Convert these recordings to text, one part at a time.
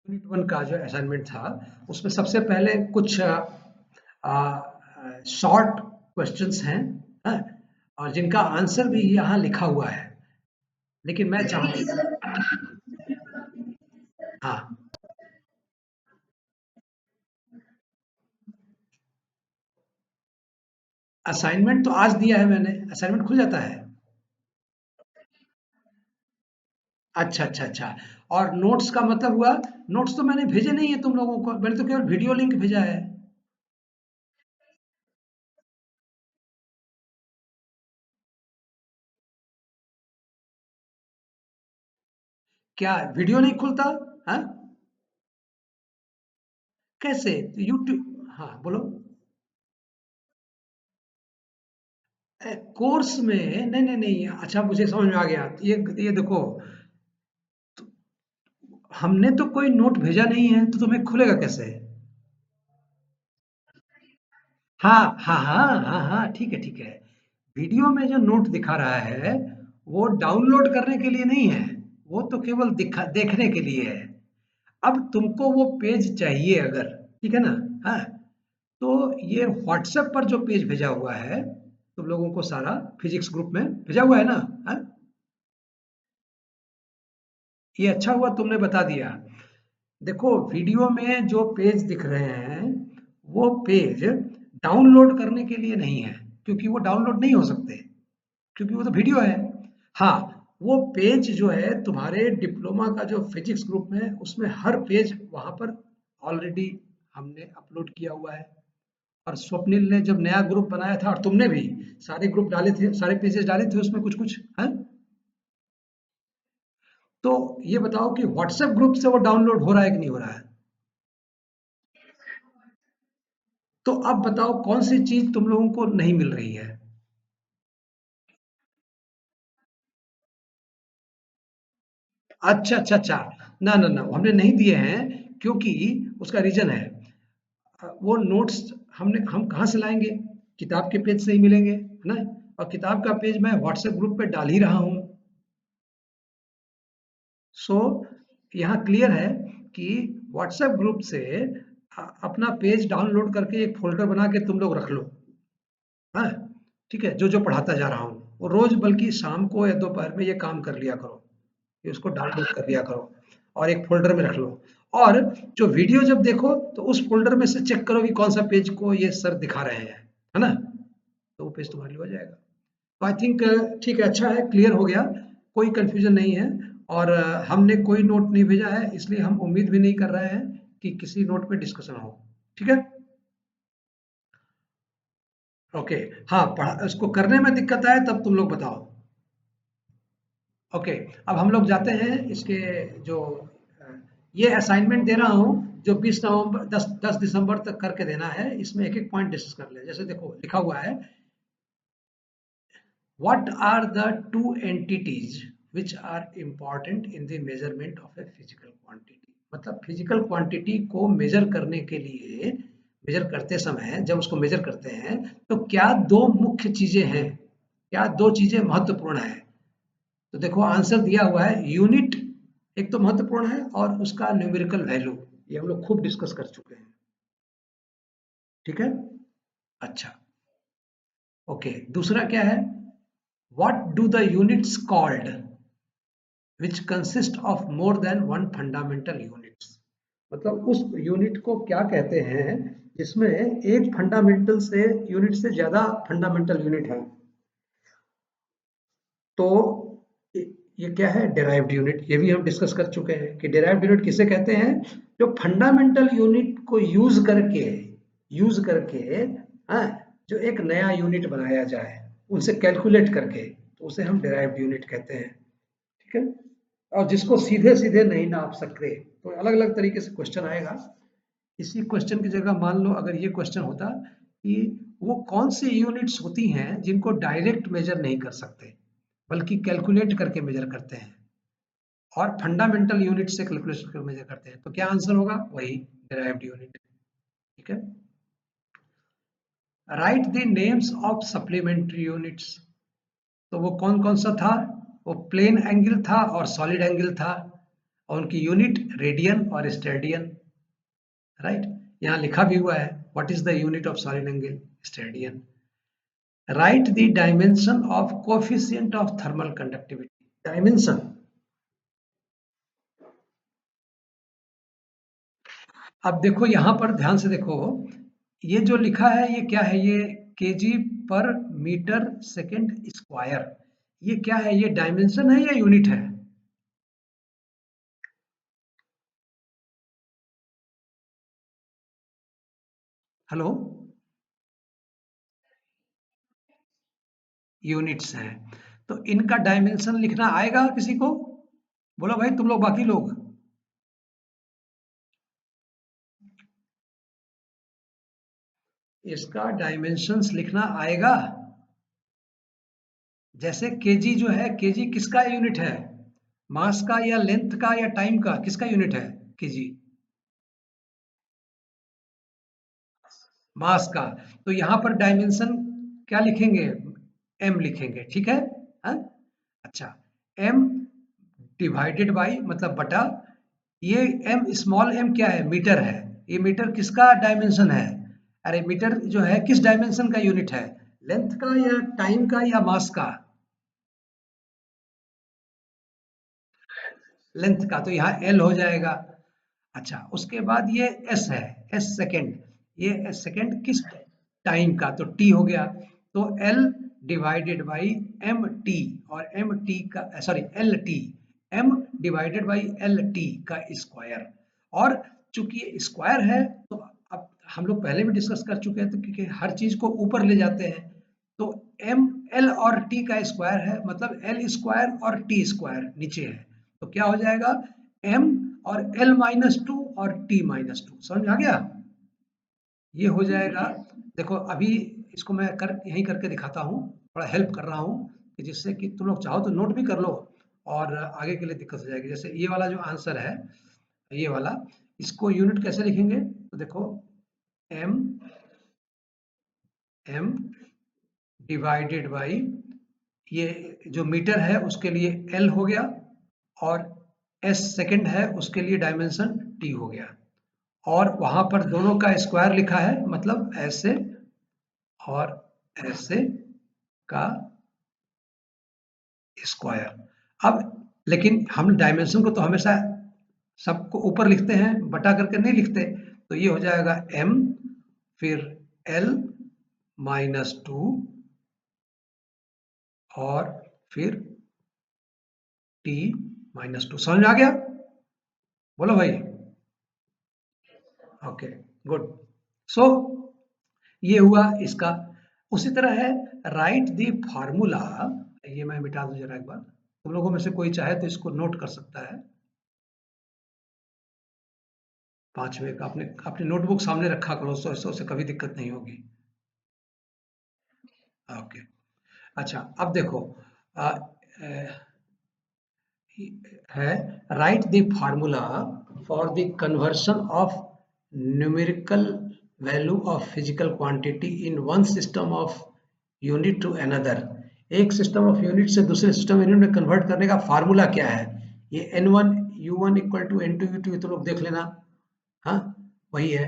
Unit 1 का जो assignment था उसमें सबसे पहले कुछ शॉर्ट क्वेश्चंस हैं, हाँ, और जिनका आंसर भी यहाँ लिखा हुआ है, लेकिन मैं चाहूँ। हाँ, असाइनमेंट तो आज दिया है मैंने, असाइनमेंट खुल जाता है। अच्छा अच्छा अच्छा। और नोट्स का मतलब हुआ, नोट्स तो मैंने भेजे नहीं है तुम लोगों को, मैंने तो केवल वीडियो लिंक भेजा है। क्या वीडियो नहीं खुलता? हाँ, कैसे? यूट्यूब, हाँ बोलो। कोर्स में नहीं नहीं नहीं, अच्छा मुझे समझ में आ गया। ये देखो, हमने तो कोई नोट भेजा नहीं है तो तुम्हें खुलेगा कैसे? हाँ हाँ हाँ हाँ हाँ, ठीक है ठीक है। वीडियो में जो नोट दिखा रहा है वो डाउनलोड करने के लिए नहीं है, वो तो केवल दिखा देखने के लिए है। अब तुमको वो पेज चाहिए अगर, ठीक है ना? हाँ, तो ये व्हाट्सएप पर जो पेज भेजा हुआ है तुम लोगों को सारा, फिजिक्स ग्रुप में भेजा हुआ है ना? हाँ, ये अच्छा हुआ तुमने बता दिया। देखो, वीडियो में जो पेज दिख रहे हैं वो पेज डाउनलोड करने के लिए नहीं है, क्योंकि वो डाउनलोड नहीं हो सकते, क्योंकि वो तो वीडियो है। हाँ, वो पेज जो है तुम्हारे डिप्लोमा का जो फिजिक्स ग्रुप है उसमें हर पेज वहां पर ऑलरेडी हमने अपलोड किया हुआ है। और स्वप्निल ने जब नया ग्रुप बनाया था, और तुमने भी सारे ग्रुप डाले थे, सारे पेजेस डाले थे उसमें कुछ कुछ है। तो ये बताओ कि व्हाट्सएप ग्रुप से वो डाउनलोड हो रहा है कि नहीं हो रहा है? तो अब बताओ कौन सी चीज तुम लोगों को नहीं मिल रही है? अच्छा अच्छा अच्छा। ना ना ना, हमने नहीं दिए हैं, क्योंकि उसका रीजन है। वो नोट्स हम कहाँ से लाएंगे? किताब के पेज से ही मिलेंगे, है ना? और किताब का पेज मैं व्हाट्सएप ग्रुप पे डाल ही रहा हूँ। सो यहाँ क्लियर है कि व्हाट्सएप ग्रुप से अपना पेज डाउनलोड करके एक फोल्डर बना के तुम लोग रख लो। हाँ, ठीक है, जो जो पढ़ाता जा रहा हूँ वो रोज, बल्कि शाम को या दोपहर में ये काम कर लिया करो, कि उसको डाउनलोड कर लिया करो और एक फ़ोल्डर में रख लो। और जो वीडियो जब देखो तो उस फ़ोल्डर में से चेक करो कि कौन-सा पेज को ये सर दिखा रहे हैं, है ना? तो वो पेज तुम्हारे लिए हो जाएगा। तो आई थिंक ठीक है, अच्छा है, क्लियर हो गया, कोई कन्फ्यूज़न नहीं है। और हमने कोई नोट नहीं भेजा है, इसलिए हम उम्मीद भी नहीं कर रहे हैं कि किसी नोट पे डिस्कशन हो। ठीक है? ओके। हाँ, पढ़ा उसको करने में दिक्कत आए तब तुम लोग बताओ। ओके, अब हम लोग जाते हैं इसके जो अ, ये असाइनमेंट दे रहा हूँ जो 20 नवंबर 10 दिसंबर तक करके देना है। इसमें एक-एक पॉइंट डिस्कस कर लें। जैसे देखो लिखा हुआ है, what are the two entities which are important in the measurement of a physical quantity. मतलब फिजिकल क्वांटिटी को मेजर करने के लिए, मेजर करते समय जब उसको मेजर करते हैं तो क्या दो मुख्य चीजें हैं, क्या दो चीजें महत्वपूर्ण हैं? तो देखो आंसर दिया हुआ है, यूनिट एक तो महत्वपूर्ण है और उसका न्यूमेरिकल वैल्यू, ये हम लोग खूब डिस्कस कर चुके हैं। ठीक है? अच्छा, ओके। दूसरा क्या है? What do the units called which consist of more than one fundamental units. मतलब उस यूनिट को क्या कहते हैं जिसमें एक फंडामेंटल से यूनिट से ज्यादा फंडामेंटल यूनिट है? तो ये क्या है? Derived unit. ये भी हम डिस्कस कर चुके हैं कि डिराइव्ड यूनिट किसे कहते हैं, जो फंडामेंटल यूनिट को यूज करके, हाँ, जो एक नया यूनिट बनाया जाए उनसे कैलकुलेट करके, तो उसे हम डिराइव्ड यूनिट कहते हैं। ठीक है? और जिसको सीधे सीधे नहीं नाप सकते, तो अलग अलग तरीके से क्वेश्चन आएगा। इसी क्वेश्चन की जगह मान लो अगर ये क्वेश्चन होता कि वो कौन सी यूनिट्स होती हैं जिनको डायरेक्ट मेजर नहीं कर सकते बल्कि कैलकुलेट करके मेजर करते हैं, और फंडामेंटल यूनिट से कैलकुलेशन करके मेजर करते हैं, तो क्या आंसर होगा? वही डिराइव्ड यूनिट। ठीक है? Write the names of supplementary units. तो वो कौन कौन सा था? वो प्लेन एंगल था और सॉलिड एंगल था। और उनकी यूनिट रेडियन और स्टेडियन, राइट। यहाँ लिखा भी हुआ है what is the unit of solid angle, steradian. Right the dimension of coefficient of thermal conductivity, dimension. अब देखो यहां पर ध्यान से देखो, ये जो लिखा है ये क्या है, ये केजी पर मीटर सेकेंड स्क्वायर, ये क्या है, ये डायमेंशन है या यूनिट है? हेलो, यूनिट्स हैं, तो इनका डायमेंशन लिखना आएगा किसी को? बोलो भाई तुम लोग, बाकी लोग। इसका डायमेंशंस लिखना आएगा? जैसे केजी जो है, केजी किसका यूनिट है, मास का या लेंथ का या टाइम का, किसका यूनिट है केजी? मास का। तो यहाँ पर डायमेंशन क्या लिखेंगे, एम लिखेंगे, ठीक है। हाँ? अच्छा, एम डिवाइडेड बाई मतलब बटा, ये एम स्मॉल एम क्या है, मीटर है, ये मीटर किसका डायमेंशन है? अरे मीटर जो है किस डायमेंशन का यूनिट है, लेंथ का या टाइम का या मास का? लेंथ का, तो यहाँ एल हो जाएगा। अच्छा, उसके बाद ये एस है, एस सेकेंड, ये एस सेकेंड किस टाइम का, तो टी हो गया। तो L divided by M T, और एम टी का sorry L T, M divided by L T का स्क्वायर। और चूंकि ये स्क्वायर है तो अब हम लोग पहले भी डिस्कस कर चुके हैं, तो क्योंकि हर चीज को ऊपर ले जाते हैं, तो एम एल और टी का स्क्वायर है, मतलब एल स्क्वायर और टी स्क्वायर नीचे है, तो क्या हो जाएगा, एम और एल माइनस टू और टी माइनस टू, समझ आ गया? ये हो जाएगा। देखो अभी इसको मैं कर यहीं करके दिखाता हूँ, थोड़ा हेल्प कर रहा हूँ कि जिससे कि तुम लोग चाहो तो नोट भी कर लो और आगे के लिए दिक्कत हो जाएगी। जैसे ये वाला जो आंसर है, ये वाला, इसको यूनिट कैसे लिखेंगे, तो देखो एम, एम डिवाइडेड बाई, ये जो मीटर है उसके लिए एल हो गया, और एस सेकंड है उसके लिए डायमेंशन टी हो गया, और वहां पर दोनों का स्क्वायर लिखा है, मतलब ऐसे और ऐसे का स्क्वायर। अब लेकिन हम डायमेंशन को तो हमेशा सबको ऊपर लिखते हैं, बटा करके नहीं लिखते, तो ये हो जाएगा m, फिर l माइनस टू, और फिर t माइनस टू। समझ में आ गया? बोलो भाई। Okay, good. सो ये हुआ इसका। उसी तरह है राइट द फार्मूला, ये मैं मिटा दूं जरा एक बार, तुम लोगों में से कोई चाहे तो इसको नोट कर सकता है। पांचवे का अपने अपनी नोटबुक सामने रखा करो, सो से कभी दिक्कत नहीं होगी। ओके, अच्छा अब देखो, आ, है write the formula for the conversion of numerical value of physical quantity in one system of unit to another. एक सिस्टम ऑफ यूनिट से दूसरे सिस्टम यूनिट में कन्वर्ट करने का फार्मूला क्या है? ये n1 u1 equal to n2 u2, ये तो लोग देख लेना। हाँ, वही है।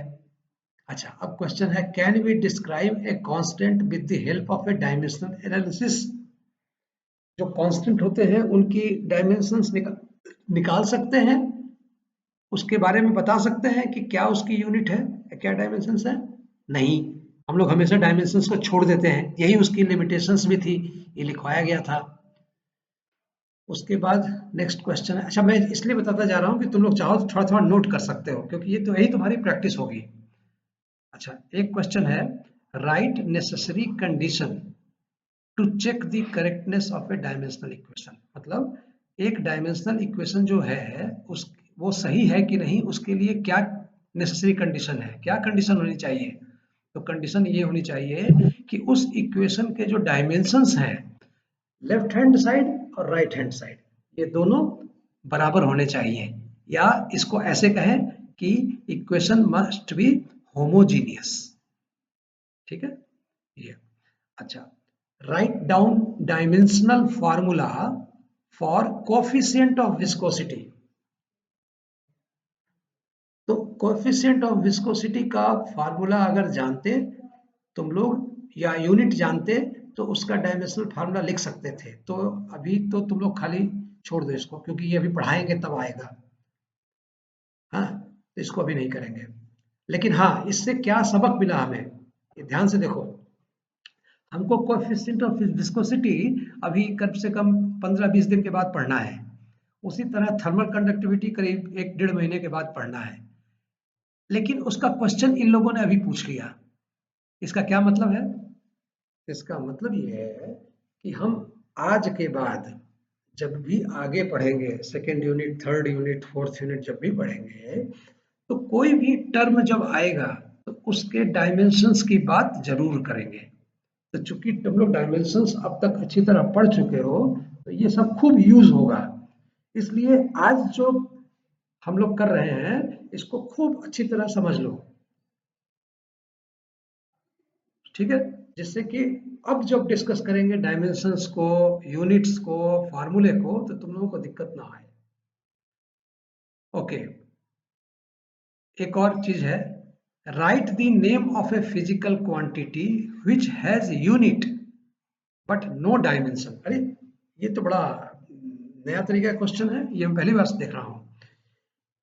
अच्छा, अब क्वेश्चन है can we describe a constant with the help of a dimensional analysis. जो कांस्टेंट होते हैं उनकी डायमेंशंस निकाल सकते हैं, उसके बारे में बता सकते हैं कि क्या उसकी यूनिट है, क्या डायमेंशंस है? नहीं, हम लोग हमेशा डायमेंशंस को छोड़ देते हैं, यही उसकी लिमिटेशंस भी थी, ये लिखवाया गया था। उसके बाद नेक्स्ट क्वेश्चन है, अच्छा मैं इसलिए बताता जा रहा हूँ कि तुम लोग चाहो तो थोड़ा थोड़ा नोट कर सकते हो, क्योंकि ये तो यही तुम्हारी प्रैक्टिस होगी। अच्छा, एक क्वेश्चन है write necessary condition to check the correctness of a dimensional equation, मतलब एक डायमेंशनल इक्वेशन जो है उस वो सही है कि नहीं, उसके लिए क्या नेसेसरी कंडीशन है, क्या कंडीशन होनी चाहिए? तो कंडीशन ये होनी चाहिए कि उस इक्वेशन के जो डायमेंशंस हैं, लेफ्ट हैंड साइड और राइट हैंड साइड, ये दोनों बराबर होने चाहिए, या इसको ऐसे कहें कि इक्वेशन मस्ट बी होमोजीनियस। ठीक है, ये। अच्छा, write down dimensional formula for coefficient of viscosity। तो कोएफिशिएंट ऑफ विस्कोसिटी का फार्मूला अगर जानते तुम लोग या यूनिट जानते तो उसका डायमेंशनल फार्मूला लिख सकते थे। तो अभी तो तुम लोग खाली छोड़ दो इसको, क्योंकि ये अभी पढ़ाएंगे तब आएगा। हाँ, तो इसको अभी नहीं करेंगे। लेकिन हाँ, इससे क्या सबक मिला हमें, ये ध्यान से देखो। हमको कोएफिशिएंट ऑफ विस्कोसिटी अभी कम से कम 15-20 दिन के बाद पढ़ना है। उसी तरह थर्मल कंडक्टिविटी करीब 1-1.5 महीने के बाद पढ़ना है। लेकिन उसका क्वेश्चन इन लोगों ने अभी पूछ लिया। इसका क्या मतलब है? इसका मतलब ये है कि हम आज के बाद जब भी आगे पढ़ेंगे, second unit, third unit, fourth unit जब भी पढ़ेंगे, तो कोई भी टर्म जब आएगा तो उसके डायमेंशंस की बात जरूर करेंगे। तो चूंकि तुम लोग डायमेंशंस अब तक अच्छी तरह पढ़ चुके हो, तो ये सब खूब यूज होगा। इसलिए आज जो हम लोग कर रहे हैं इसको खूब अच्छी तरह समझ लो, ठीक है? जिससे कि अब जब डिस्कस करेंगे डायमेंशंस को, यूनिट्स को, फार्मूले को, तो तुम लोगों को दिक्कत ना आए। ओके, एक और चीज है, write the name of a physical quantity which has unit but no dimension. अरे ये तो बड़ा नया तरीका का क्वेश्चन है, ये मैं पहली बार देख रहा हूं।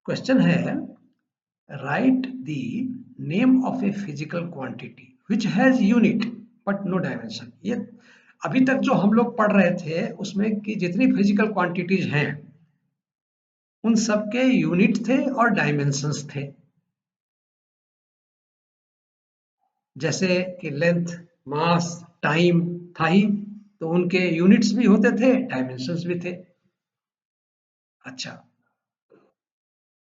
क्वेश्चन है, write the name of a physical quantity which has unit but no dimension. ये अभी तक जो हम लोग पढ़ रहे थे उसमें कि जितनी फिजिकल क्वांटिटीज हैं उन सबके यूनिट थे और डायमेंशंस थे। जैसे कि लेंथ, मास, टाइम था ही, तो उनके यूनिट्स भी होते थे, डायमेंशंस भी थे। अच्छा,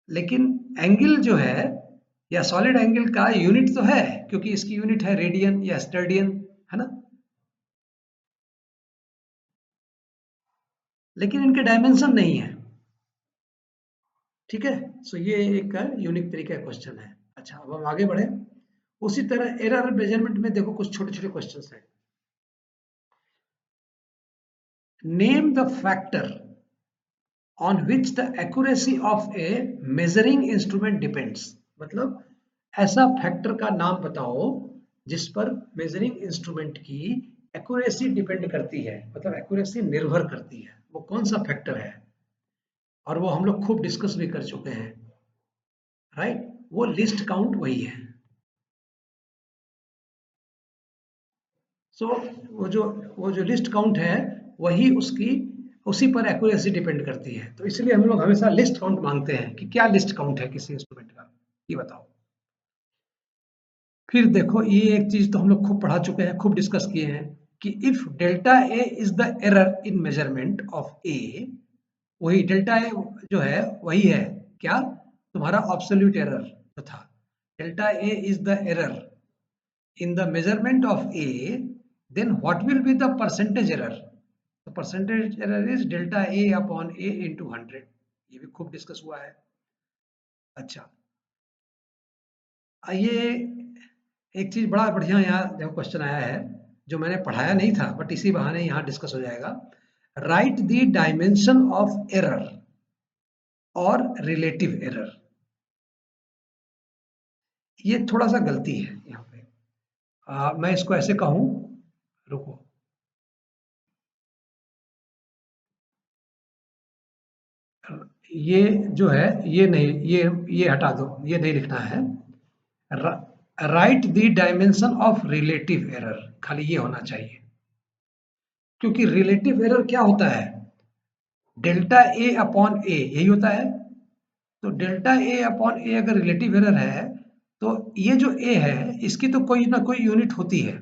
लेकिन एंगल जो है या सॉलिड एंगल का यूनिट तो है, क्योंकि इसकी यूनिट है रेडियन या स्टर्डियन, है ना? लेकिन इनके डायमेंशन नहीं है, ठीक है? सो ये एक यूनिक तरीके का क्वेश्चन है। अच्छा, अब हम आगे बढ़े। उसी तरह एरर मेजरमेंट में देखो कुछ छोटे छोटे क्वेश्चंस हैं। Name the factor on which the accuracy of A measuring instrument depends. मतलब ऐसा फैक्टर का नाम बताओ जिस पर मेजरिंग इंस्ट्रूमेंट की एक्यूरेसी डिपेंड करती है, मतलब एक्यूरेसी निर्भर करती है। वो कौन सा फैक्टर है? और वो हम लोग खूब डिस्कस भी कर चुके हैं, राइट? वो लिस्ट काउंट वही है। सो वो जो लिस्ट काउंट है वही उसकी उसी पर एक्यूरेसी डिपेंड करती है। तो इसलिए हम लोग हमेशा लिस्ट काउंट मांगते हैं कि क्या लिस्ट काउंट है किसी इंस्ट्रूमेंट का, ये बताओ। फिर देखो, ये एक चीज तो हम लोग खूब पढ़ा चुके हैं, खूब डिस्कस किए हैं कि if delta A is the error in measurement of A, वही डेल्टा ए जो है वही है क्या? तुम्हारा ऑब्सोल्यूट एरर जो था। Delta A is the error in the measurement of A, then what will be the percentage error? The percentage error is delta A upon A into 100. ये भी खूब डिस्कस हुआ है। अच्छा, आइए एक चीज बड़ा बढ़िया यहाँ देखो क्वेश्चन आया है, जो मैंने पढ़ाया नहीं था बट इसी बहाने यहाँ डिस्कस हो जाएगा। Right the dimension of error और रिलेटिव एरर। ये थोड़ा सा गलती है यहाँ पे। मैं इसको ऐसे कहूँ, रुको, ये जो है ये नहीं, ये हटा दो, ये नहीं लिखना है। Write the dimension of relative error, खाली ये होना चाहिए। क्योंकि रिलेटिव एरर क्या होता है? डेल्टा ए अपॉन ए, यही होता है। तो डेल्टा ए अपॉन ए अगर रिलेटिव एरर है तो ये जो ए है इसकी तो कोई ना कोई यूनिट होती है,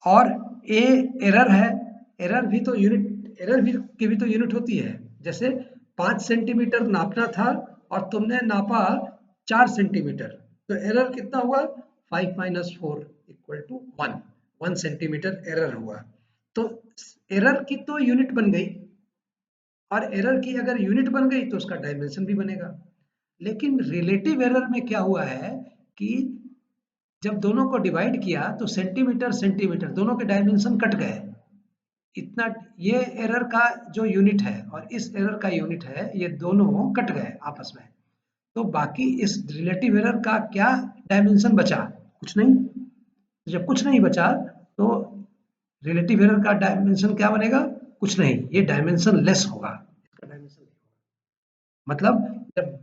और ए एरर है, एरर भी तो यूनिट, एरर भी की भी तो यूनिट होती है। जैसे 5 सेंटीमीटर नापना था और तुमने नापा 4 सेंटीमीटर, तो एरर कितना हुआ? 5 minus 4 equal to 1, 1 centimetre error हुआ। तो एरर की तो यूनिट बन गई, और एरर की अगर यूनिट बन गई तो उसका डायमेंशन भी बनेगा। लेकिन रिलेटिव एरर में क्या हुआ है कि जब दोनों को डिवाइड किया तो सेंटीमीटर सेंटीमीटर दोनों के डायमेंशन कट गए। इतना, ये एरर का जो यूनिट है और इस एरर का यूनिट है, ये दोनों कट गए आपस में। तो बाकी इस रिलेटिव एरर का क्या डायमेंशन बचा? कुछ नहीं। जब कुछ नहीं बचा तो रिलेटिव एरर का डायमेंशन क्या बनेगा? कुछ नहीं, ये डायमेंशन लेस होगा, इसका डायमेंशन नहीं होगा। मतलब जब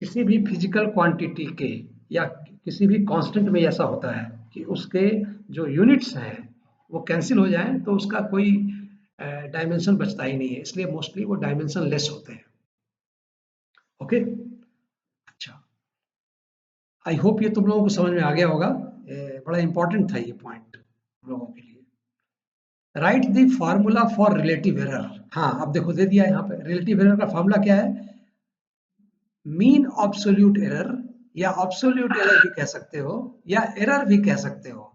किसी भी फिजिकल क्वांटिटी के या किसी भी कांस्टेंट में ऐसा होता है कि उसके जो यूनिट्स हैं वो कैंसिल हो जाएं तो उसका कोई डायमेंशन बचता ही नहीं है, इसलिए मोस्टली वो डायमेंशन लेस होते हैं। ओके, अच्छा, आई होप ये तुम लोगों को समझ में आ गया होगा। बड़ा इंपॉर्टेंट था ये पॉइंट हम लोगों के लिए। Right the formula for relative error. हाँ, अब देखो दे दिया यहाँ पे, रिलेटिव एरर का फॉर्मूला क्या है? मीन ऑब्सोल्यूट एरर, या ऑब्सोल्यूट एरर भी कह सकते हो या एरर भी कह सकते हो,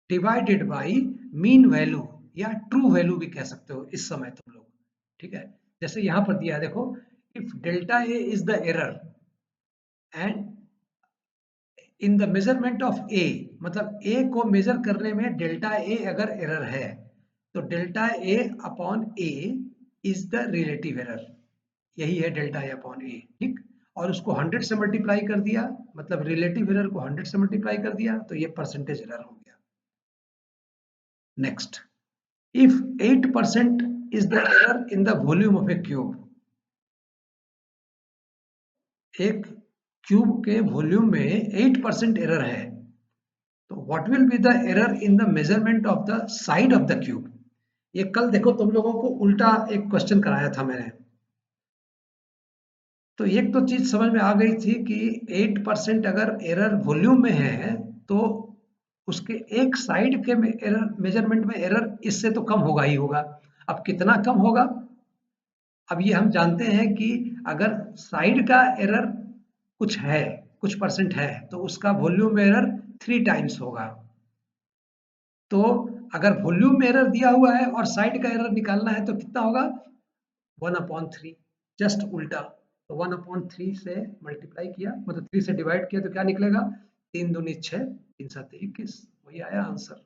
डिवाइडेड बाय मीन वैल्यू या ट्रू वैल्यू भी कह सकते हो इस समय तुम लोग। ठीक है, जैसे यहां पर दिया है देखो, if delta A is the error and in the measurement of A, मतलब ए को मेजर करने में डेल्टा ए अगर एरर है तो delta A upon A is the relative error. यही है डेल्टा ए अपॉन ए, ठीक। और उसको 100 से मल्टीप्लाई कर दिया, मतलब रिलेटिव एरर को 100 से मल्टीप्लाई कर दिया तो ये परसेंटेज एरर हो गया। Next, if 8% is the error in the volume of a cube, एक क्यूब के वॉल्यूम में 8% एरर है, तो what will be the error in the measurement of the side of the cube? ये कल देखो तुम लोगों को उल्टा एक क्वेश्चन कराया था मैंने, तो एक तो चीज समझ में आ गई थी कि 8% अगर एरर वॉल्यूम में है तो उसके एक साइड के में एरर, मेजरमेंट में एरर इससे तो कम होगा ही होगा। अब कितना कम होगा? अब ये हम जानते हैं कि अगर साइड का एरर कुछ है, कुछ परसेंट है, तो उसका वॉल्यूम एरर 3 टाइम्स होगा। तो अगर वॉल्यूम में एरर दिया हुआ है और साइड का एरर निकालना है तो कितना होगा? 1/3, जस्ट उल्टा। तो 1/3 से मल्टीप्लाई किया, मतलब 3 से डिवाइड किया तो क्या निकलेगा? 3 दूनी 6, 3 7 21, वही आया आंसर।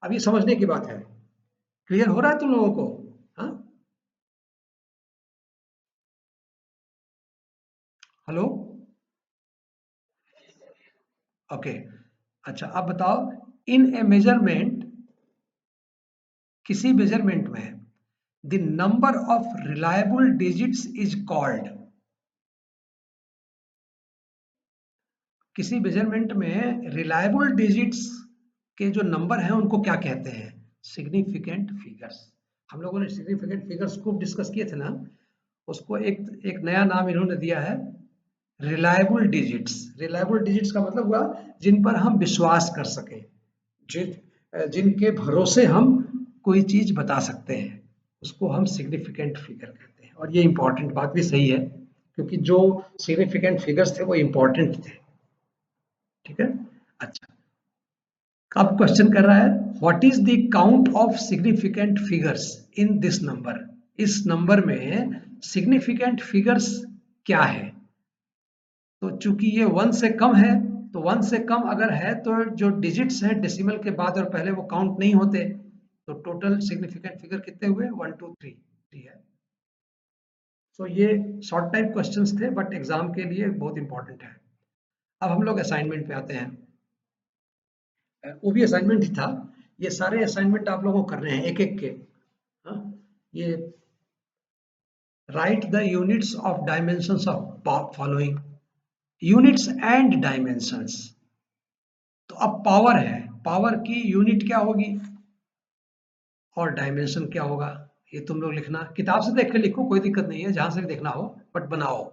अब ये समझने की बात है, क्लियर हो रहा है तुम लोगों को? हाँ, हेलो, ओके। अच्छा, अब बताओ, इन ए मेजरमेंट, किसी मेजरमेंट में the number of reliable digits is called, किसी मेजरमेंट में रिलायबल डिजिट्स के जो नंबर हैं उनको क्या कहते हैं? Significant figures. हम लोगों ने सिग्निफिकेंट फिगर्स खूब डिस्कस किए थे ना, उसको एक एक नया नाम इन्होंने दिया है, रिलायबल डिजिट्स। रिलायबल डिजिट्स का मतलब हुआ जिन पर हम विश्वास कर सकें, जिनके भरोसे हम कोई चीज बता सकते हैं, उसको हम सिग्निफिकेंट फिगर कहते हैं। और ये इंपॉर्टेंट बात भी सही है, क्योंकि जो सिग्निफिकेंट फिगर्स थे वो इंपॉर्टेंट थे। ठीक है, अच्छा, अब क्वेश्चन कर रहा है, what is the count of significant figures in this number? इस नंबर में सिग्निफिकेंट फिगर्स क्या है? तो चूंकि ये 1 से कम है, तो 1 से कम अगर है तो जो डिजिट्स हैं डेसिमल के बाद और पहले वो काउंट नहीं होते, तो टोटल सिग्निफिकेंट फिगर कितने हुए? 1 2 3 3 है। सो ये शॉर्ट टाइप क्वेश्चंस थे बट एग्जाम के लिए बहुत इंपॉर्टेंट है। अब हम लोग असाइनमेंट पे आते हैं। वो भी असाइनमेंट ही था, ये सारे असाइनमेंट आप लोगों को करने हैं एक एक के। हाँ, ये right the units of dimensions of following, units and dimensions. तो अब पावर है, पावर की यूनिट क्या होगी और डायमेंशन क्या होगा, ये तुम लोग लिखना, किताब से देख के लिखो, कोई दिक्कत नहीं है, जहां से भी देखना हो, बट बनाओ।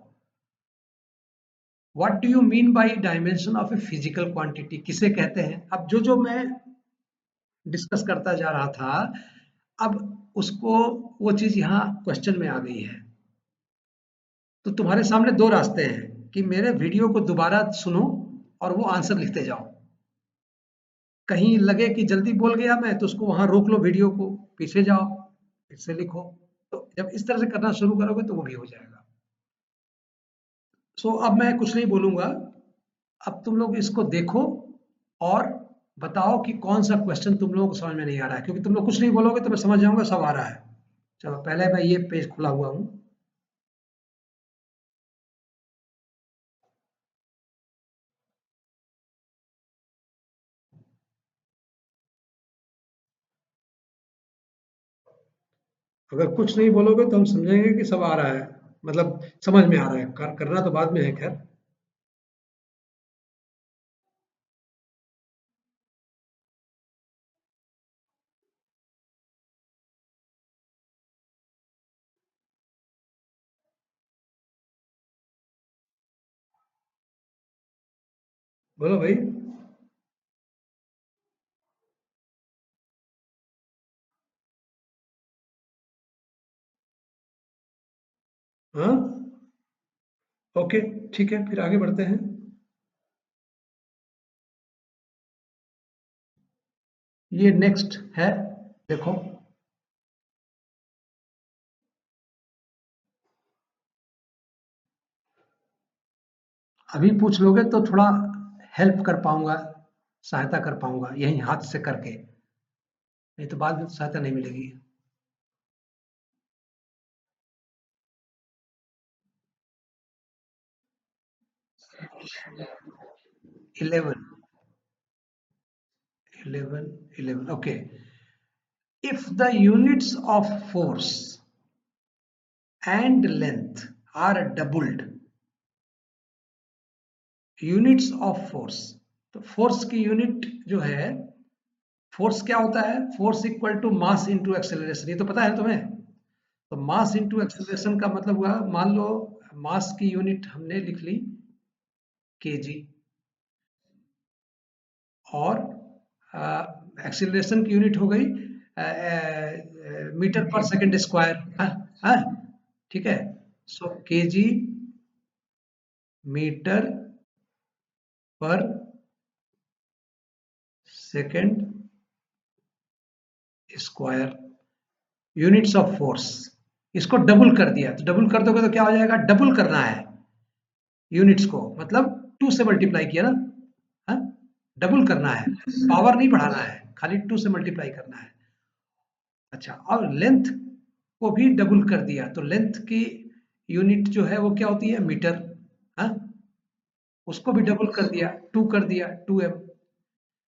What do you mean by dimension of a physical quantity, किसे कहते हैं? अब जो जो मैं डिस्कस करता जा रहा था, अब उसको, वो चीज यहाँ क्वेश्चन में आ गई है। तो तुम्हारे सामने दो रास्ते हैं कि मेरे वीडियो को दोबारा सुनो और वो आंसर लिखते जाओ। कहीं लगे कि जल्दी बोल गया मैं तो उसको वहां रोक लो, वीडियो को पीछे जाओ, फिर से लिखो। तो जब इस तरह से करना शुरू करोगे तो वो भी हो जाएगा। सो अब मैं कुछ नहीं बोलूंगा, अब तुम लोग इसको देखो और बताओ कि कौन सा क्वेश्चन तुम लोगों को समझ में नहीं आ रहा है, क्योंकि तुम लोग कुछ नहीं बोलोगे तो मैं समझ जाऊंगा सब आ रहा है। चलो, पहले मैं ये पेज खुला हुआ हूँ। अगर कुछ नहीं बोलोगे तो हम समझेंगे कि सब आ रहा है, मतलब समझ में आ रहा है, करना तो बाद में है। खैर, बोलो भाई। हाँ, ओके, ठीक है, फिर आगे बढ़ते हैं। ये नेक्स्ट है, देखो। अभी पूछ लोगे तो थोड़ा हेल्प कर पाऊंगा, सहायता कर पाऊंगा यही हाथ से करके, नहीं तो बाद में तो सहायता नहीं मिलेगी। 11, 11, 11, okay. If the units of force and length are doubled, units of force, तो फोर्स की यूनिट जो है, फोर्स क्या होता है? Force equal to mass into acceleration, ये तो पता है तुम्हें। तो मास इनटू एक्सेलरेशन का मतलब हुआ, मान लो मास की यूनिट हमने लिख ली केजी, और एक्सीलरेशन की यूनिट हो गई मीटर पर सेकंड स्क्वायर। हाँ, हाँ, ठीक है। सो केजी मीटर पर second square, units of force. इसको डबल कर दिया, तो डबल कर दोगे तो क्या हो जाएगा? डबल करना है यूनिट्स को, मतलब 2 से मल्टीप्लाई किया ना। हाँ, डबल करना है, पावर नहीं बढ़ाना है, खाली 2 से मल्टीप्लाई करना है। अच्छा, और लेंथ को भी डबल कर दिया, तो लेंथ की यूनिट जो है वो क्या होती है? मीटर। हाँ, उसको भी डबल कर दिया, 2 कर दिया, 2m।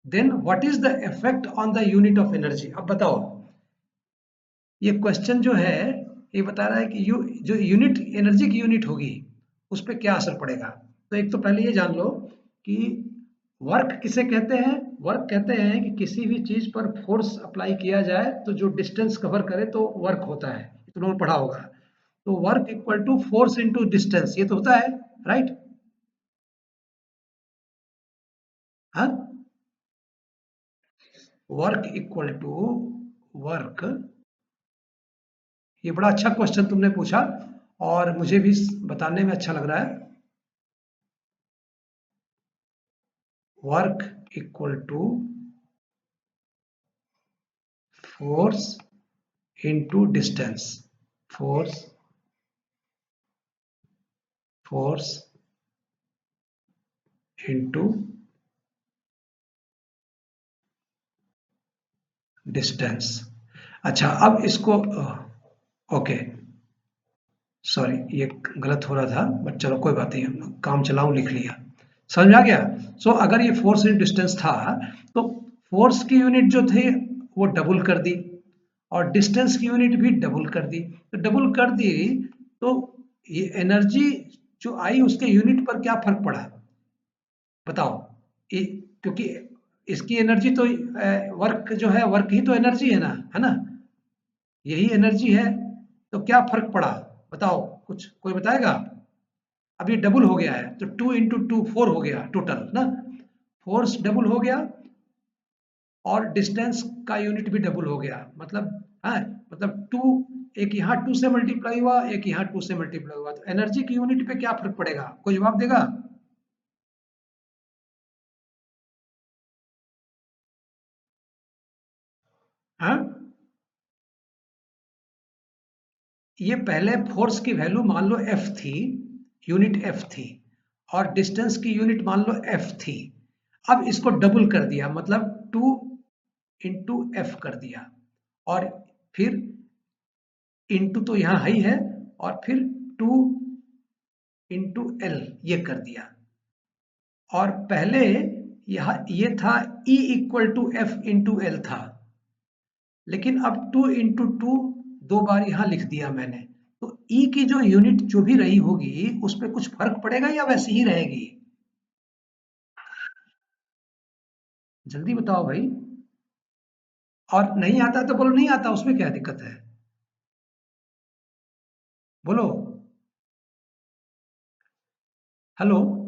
Then what is the effect on the unit of energy? अब बताओ, ये क्वेश्चन जो है ये बता रहा है कि जो यूनिट एनर्जी की यूनिट होगी उस पर क्या असर पड़ेगा। तो एक तो पहले ये जान लो कि वर्क किसे कहते हैं। वर्क कहते हैं कि किसी भी चीज पर फोर्स अप्लाई किया जाए तो जो डिस्टेंस कवर करे तो वर्क होता है, ये तुम लोगों ने पढ़ा होगा। तो work equal to force into distance, ये तो होता है, राइट? हाँ, वर्क इक्वल टू वर्क। ये बड़ा अच्छा क्वेश्चन तुमने पूछा, और मुझे भी बताने में अच्छा लग रहा है। Work equal to force into distance. Force, force into distance. अच्छा, अब इसको ओके, सॉरी, ये गलत हो रहा था, बट चलो कोई बात नहीं, काम चलाऊ लिख लिया, समझ में आ गया। सो अगर ये फोर्स इन डिस्टेंस था, तो फोर्स की यूनिट जो थी वो डबल कर दी, और डिस्टेंस की यूनिट भी डबल कर दी। तो डबल कर दी, तो ये एनर्जी जो आई उसके यूनिट पर क्या फर्क पड़ा, बताओ। क्योंकि इसकी एनर्जी तो वर्क जो है, वर्क ही तो एनर्जी है ना, यही एनर्जी है। तो क्या फर्क पड़ा, बताओ, कुछ कोई बताएगा? अब ये डबल हो गया है, तो 2 × 2 4 हो गया टोटल ना, फोर्स डबल हो गया, और डिस्टेंस का यूनिट भी डबल हो गया, मतलब, हाँ, मतलब 2, एक यहाँ 2 से मल्टीप्लाई हुआ, एक यहाँ 2 से मल्टीप्लाई हुआ, तो एनर्जी की यूनिट पे क्या फर्क पड़ेगा? कोई जवाब देगा? हाँ, ये पहले फोर्स की वैल्यू मान लो F थी, यूनिट F थी, और डिस्टेंस की यूनिट मान लो F थी। अब इसको डबल कर दिया, मतलब 2 × F कर दिया, और फिर इंटू तो यहाँ हाई है, और फिर 2 × L ये कर दिया। और पहले यहाँ ये था E = F × L था, लेकिन अब 2 × 2 2 बार यहाँ लिख दिया मैंने। तो ई की जो यूनिट जो भी रही होगी, उस पे कुछ फ़र्क पड़ेगा या वैसी ही रहेगी? जल्दी बताओ भाई। और नहीं आता तो बोलो नहीं आता, उसमें क्या दिक्कत है? बोलो। हेलो?